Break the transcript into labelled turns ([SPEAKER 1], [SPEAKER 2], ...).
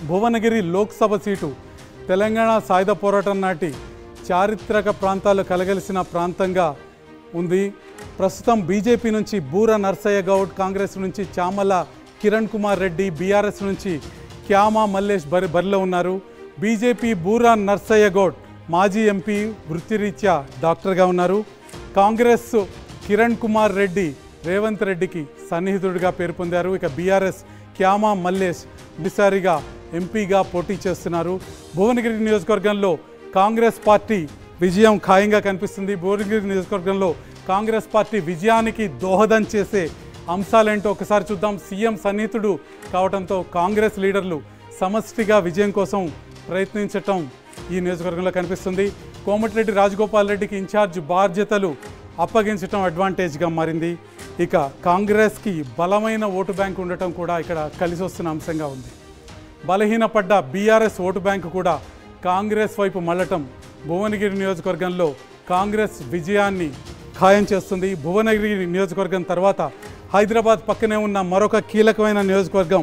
[SPEAKER 1] Bhuvanagiri Lok Sabha seat Telangana సాయుధ పోరాటం నాటి చారిత్రక ప్రాంతాలు కలగలిసిన ప్రాంతంగా ఉంది. ప్రస్తుతం బీజేపీ నుంచి బూర నర్సయ్య గౌడ్, కాంగ్రెస్ నుంచి చామల కిరణ్ కుమార్ రెడ్డి, బీఆర్ఎస్ నుంచి క్యామా మల్లేష్ బరిలో ఉన్నారు. బీజేపీ బూర నర్సయ్య గౌడ్ మాజీ ఎంపీ, వృత్తిరీత్యా డాక్టర్గా ఉన్నారు. కాంగ్రెస్ కిరణ్ కుమార్ రెడ్డి రేవంత్ రెడ్డికి సన్నిహితుడిగా పేరు పొందారు. ఇక బీఆర్ఎస్ క్యామా మల్లేష్ మొదటిసారిగా ఎంపీగా పోటీ చేస్తున్నారు. భువనగిరి నియోజకవర్గంలో కాంగ్రెస్ పార్టీ విజయం ఖాయంగా కనిపిస్తుంది. భువనగిరి నియోజకవర్గంలో కాంగ్రెస్ పార్టీ విజయానికి దోహదం చేసే అంశాలేంటో ఒకసారి చూద్దాం. సీఎం సన్నిహితుడు కావడంతో కాంగ్రెస్ లీడర్లు సమష్టిగా విజయం కోసం ప్రయత్నించటం ఈ నియోజకవర్గంలో కనిపిస్తుంది. కోమటిరెడ్డి రాజగోపాల్ రెడ్డికి ఇన్ఛార్జ్ బాధ్యతలు అప్పగించడం అడ్వాంటేజ్గా మారింది. ఇక కాంగ్రెస్కి బలమైన ఓటు బ్యాంక్ ఉండటం కూడా ఇక్కడ కలిసి వస్తున్న అంశంగా ఉంది. బలహీనపడ్డ బీఆర్ఎస్ ఓటు బ్యాంకు కూడా కాంగ్రెస్ వైపు మళ్ళటం భువనగిరి నియోజకవర్గంలో కాంగ్రెస్ విజయాన్ని ఖాయం చేస్తుంది. భువనగిరి నియోజకవర్గం తర్వాత హైదరాబాద్ పక్కనే ఉన్న మరొక కీలకమైన నియోజకవర్గం